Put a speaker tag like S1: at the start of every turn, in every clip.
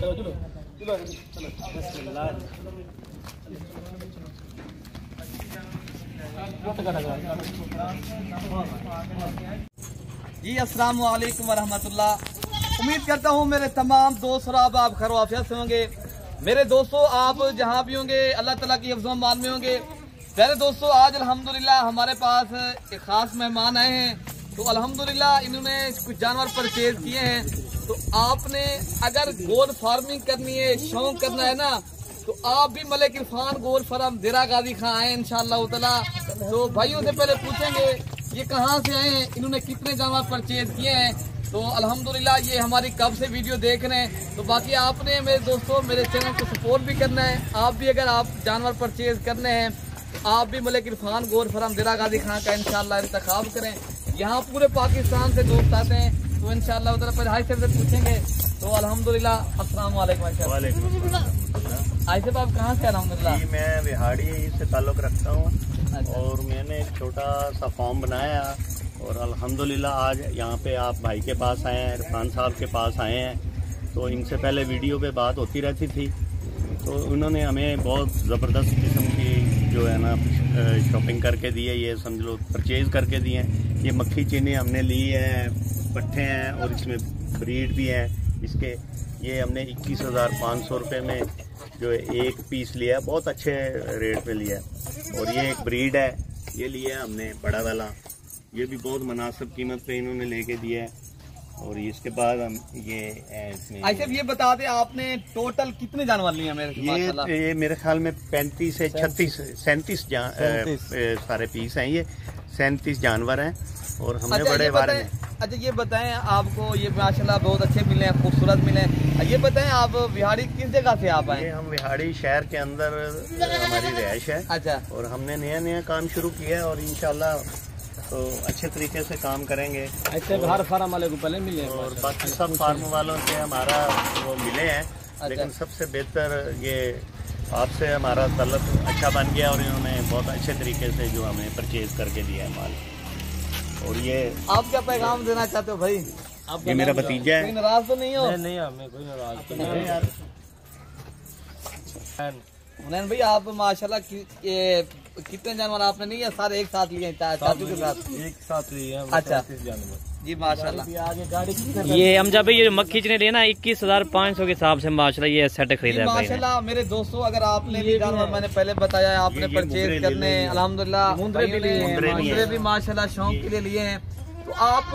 S1: जी अस्सलाम वालेकुम वरहमतुल्लाह। उम्मीद करता हूँ मेरे तमाम दोस्त और आप खैर आफियत से होंगे। मेरे दोस्तों, आप जहाँ भी होंगे अल्लाह ताला की हिफ्ज़ व अमान में होंगे। प्यारे दोस्तों, आज अल्हम्दुलिल्लाह हमारे पास एक ख़ास मेहमान आए हैं। तो अल्हम्दुलिल्लाह इन्होंने कुछ जानवर परचेज किए हैं। तो आपने अगर गोट फार्मिंग करनी है, शौक करना है ना, तो आप भी मलिक इरफान गोट फार्म देरा गाजी खां आए इंशाअल्लाह ताला। तो भाइयों से पहले पूछेंगे ये कहाँ से आए हैं, इन्होंने कितने जानवर परचेज किए हैं। तो अल्हम्दुलिल्लाह ये हमारी कब से वीडियो देख रहे हैं। तो बाकी आपने मेरे दोस्तों मेरे चैनल को सपोर्ट भी करना है। आप भी अगर आप जानवर परचेज करने हैं तो आप भी मलिक इरफान गोट फार्म देरा गाजी खां का इंशाअल्लाह इंतखाब करें। यहाँ पूरे पाकिस्तान से दोस्त आते हैं। तो इंशाअल्लाह उधर पर हाई से पूछेंगे। तो अल्हम्दुलिल्लाह अस्सलाम वालेकुम। आइसे आप कहाँ से? अल्हम्दुलिल्लाह
S2: मैं बिहाड़ी से ताल्लुक़ रखता हूँ और मैंने एक छोटा सा फार्म बनाया और अल्हम्दुलिल्लाह आज यहाँ पे आप भाई के पास आए हैं, इरफान साहब के पास आए हैं। तो इनसे पहले वीडियो पे बात होती रहती थी। तो उन्होंने हमें बहुत ज़बरदस्त किस्म की जो है ना शॉपिंग करके दी है, ये समझ लो परचेज़ करके दिए हैं। ये मक्खी चीनी हमने ली है, पट्ठे हैं और इसमें ब्रीड भी हैं इसके। ये हमने 21,500 रुपये में जो एक पीस लिया है, बहुत अच्छे रेट पे लिया है। और ये एक ब्रीड है, ये लिया है हमने बड़ा वाला, ये भी बहुत मुनासिब कीमत पे इन्होंने लेके दिया है। और इसके बाद हम
S1: ये बता दें आपने टोटल कितने जानवर लिए हैं?
S2: ये मेरे ख्याल में 35 से 36 37 सारे पीस हैं। ये 37 जानवर हैं और हमने बड़े बारे में।
S1: अच्छा ये बताएं, आपको ये माशाल्लाह बहुत अच्छे मिले हैं, खूबसूरत मिले हैं। ये बताएं आप बिहाड़ी किस जगह से आप आए?
S2: हम बिहाड़ी शहर के अंदर हमारी रिहाइश है।
S1: अच्छा।
S2: और हमने नया काम शुरू किया है और इंशाल्लाह तो अच्छे तरीके से काम करेंगे।
S1: ऐसे हर फार्म वाले को पहले मिले
S2: और बाकी सब फार्म वालों से हमारा वो मिले हैं। अच्छा। लेकिन सबसे बेहतर ये आपसे हमारा ताल्लुक अच्छा बन गया और इन्होंने बहुत अच्छे तरीके से जो हमें परचेज करके दिया है माल। और ये
S1: आप क्या पैगाम देना चाहते हो भाई? आप
S2: ये मेरा भतीजा है।
S1: कोई नाराज तो नहीं हो?
S3: नहीं हमें कोई नाराज तो नहीं
S2: यार।
S1: हुनैन भाई आप माशाल्लाह ये कितने जानवर आपने नहीं है सारे एक साथ लिए हैं? चाचू के साथ
S3: एक साथ लिए हैं।
S1: अच्छा
S3: जानवर
S1: जी माशाल्लाह।
S4: ये हम जब ये मक्खी ने लेना 21,500 के हिसाब से माशाल्लाह ये सेट खरीदा है
S1: माशाल्लाह। मेरे दोस्तों अगर आपने भी जानवर मैंने पहले बताया आपने परचेज करने अल्हम्दुलिल्लाह मुंद्रे भी माशाल्लाह शौक के लिए लिए हैं। तो आप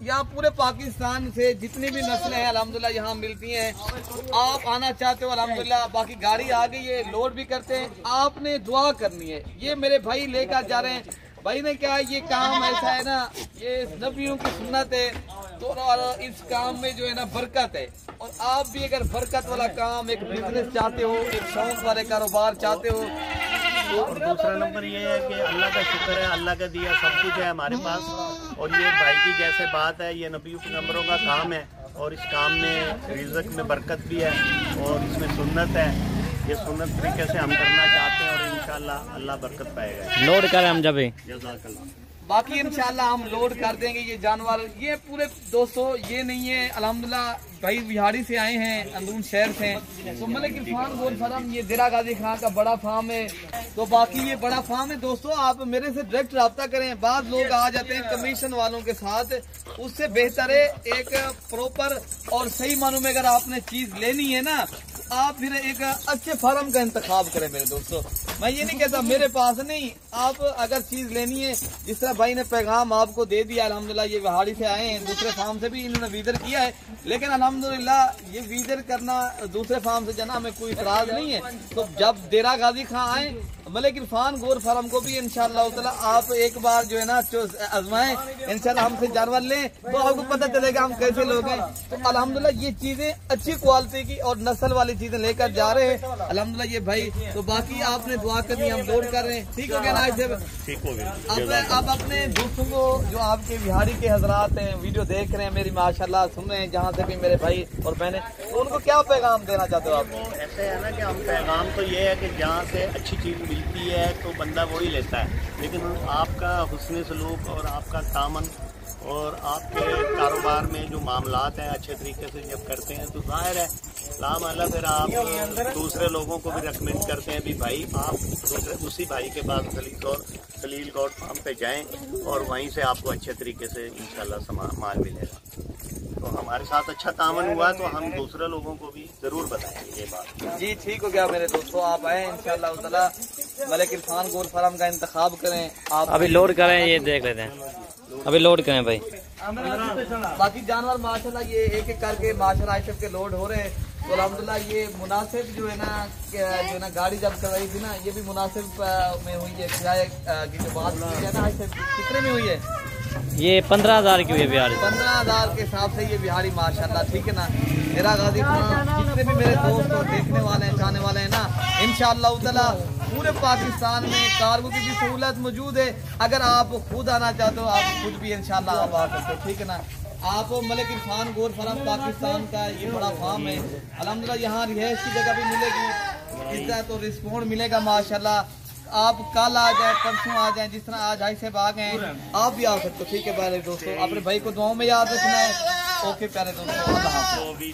S1: यहाँ पूरे पाकिस्तान से जितनी भी नस्लें हैं अल्हम्दुलिल्लाह यहाँ मिलती हैं। तो आप आना चाहते हो अल्हम्दुलिल्लाह, बाकी गाड़ी आ गई है, लोड भी करते हैं। आपने दुआ करनी है। ये मेरे भाई लेकर जा रहे हैं। भाई ने क्या ये काम ऐसा है ना, ये नबियों की सुन्नत है। तो और इस काम में जो है ना बरकत है। और आप भी अगर बरकत वाला काम, एक बिजनेस चाहते हो, एक शौक वाले कारोबार चाहते हो।
S2: और दूसरा नंबर ये है कि अल्लाह का शुक्र है, अल्लाह का दिया सब कुछ है हमारे पास। और ये भाई की जैसे बात है, ये नबी के नंबरों का काम है और इस काम में रिज़्क़ में बरकत भी है और इसमें सुन्नत है। ये सुन्नत तरीके से हम करना चाहते हैं और इंशाअल्लाह अल्लाह बरकत पाएगा।
S4: लोड करें हम जब
S1: बाकी इंशाअल्लाह हम लोड कर देंगे ये जानवर। ये पूरे दोस्तों ये नहीं है अल्हम्दुलिल्लाह भाई बिहाड़ी से आए हैं, अंदरून शहर से। तो मलिक इरफान गोट फार्म ये देरा गाजी खां का बड़ा फार्म है। तो बाकी ये बड़ा फार्म है दोस्तों, आप मेरे से डायरेक्ट रब्ता करें। बाद लोग आ जाते हैं कमीशन वालों के साथ, उससे बेहतर है एक प्रॉपर और सही मानों में अगर आपने चीज लेनी है ना, आप फिर एक अच्छे फार्म का इंतखाब करें मेरे दोस्तों। मैं ये नहीं कहता मेरे पास नहीं, आप अगर चीज लेनी है, जिस तरह भाई ने पैगाम आपको दे दिया अल्हम्दुलिल्लाह। ये बिहाड़ी से आए हैं, दूसरे फार्म से भी इन्होंने वीजर किया है, लेकिन अल्हम्दुलिल्लाह ये वीजर करना दूसरे फार्म से जाना हमें कोई इतराज नहीं है। तो जब देरा गाजी खां आए मलिक इरफान गोट फार्म को भी इंशाअल्लाह ताला आप एक बार जो है ना आजमाएं, इंशाअल्लाह हमसे जानवर लें तो आपको पता चलेगा हम कैसे लोग हैं। तो अल्हम्दुलिल्लाह ये चीजें अच्छी क्वालिटी की और नस्ल वाली चीजें लेकर जा रहे हैं अल्हम्दुलिल्लाह ये भाई। तो बाकी आपने दुआ करनी, हम लोड कर रहे हैं। ठीक हो गया ना?
S2: ठीक हो गया।
S1: आप अपने दोस्तों को जो आपके बिहारी के हजरात हैं वीडियो देख रहे हैं मेरी माशाल्लाह सुन रहे हैं, जहाँ से भी मेरे भाई और बहनें, तो उनको क्या पैगाम देना चाहते हो आप?
S2: ऐसे है ना कि हम पैगाम तो ये है कि जहाँ से अच्छी चीज़ मिलती है तो बंदा वही लेता है। लेकिन आपका हुस्न सलूक और आपका तामन और आपके कारोबार में जो मामलात हैं अच्छे तरीके से जब करते हैं तो जाहिर है लामाला फिर आप दूसरे लोगों को भी रिकमेंड करते हैं भी भाई आप उसी भाई के पास खलील गौड फार्म पे जाएं और वहीं से आपको अच्छे तरीके से इंशाल्लाह माल मिलेगा। तो हमारे साथ अच्छा तामन हुआ तो हम दूसरे लोगों को भी जरूर बताएंगे ये बात।
S1: जी ठीक हो गया मेरे दोस्तों, आप आए इंशाल्लाह ताला मलिक इरफान गोल्ड फार्म का इंतखाब करें। आप
S4: अभी लोड करें, ये देख लेते हैं, अभी लोड करें भाई।
S1: बाकी जानवर माशाल्लाह ये एक एक करके माशाल्लाह आइटम के लोड हो रहे हैं। तो अल्हम्दुलिल्लाह ये मुनासिब जो है ना गाड़ी जब करवाई थी ना ये भी मुनासिब में हुई है। किराए की जो बात की है ना कितने में हुई है?
S4: ये 15,000 की हुई है बिहारी।
S1: 15,000 के हिसाब से ये बिहारी माशाल्लाह, ठीक है ना। मेरा गाजी जितने भी मेरे दोस्त और देखने वाले हैं चाहने वाले हैं ना, इंशाअल्लाह ताला पूरे पाकिस्तान में कार्गो की भी सहूलत मौजूद है। अगर आप खुद आना चाहते हो आप खुद भी इंशाअल्लाह आप आ सकते हो, ठीक है ना। आप मलिक इरफान गोल्ड फार्म पाकिस्तान का ये बड़ा फार्म है। अल्हम्दुलिल्लाह यहाँ रिहाइश की जगह भी मिलेगी, इज्जत और रिस्पॉन्ड मिलेगा माशाल्लाह। आप कल आ जाए परसों आ जाए, जिस तरह आज भाई साहब आ गए आप भी आ सकते हो, ठीक है प्यारे दोस्तों। अपने भाई को दुआओं में याद रखना है। ओके प्यारे दोस्तों, अल्लाह हाफ़िज़।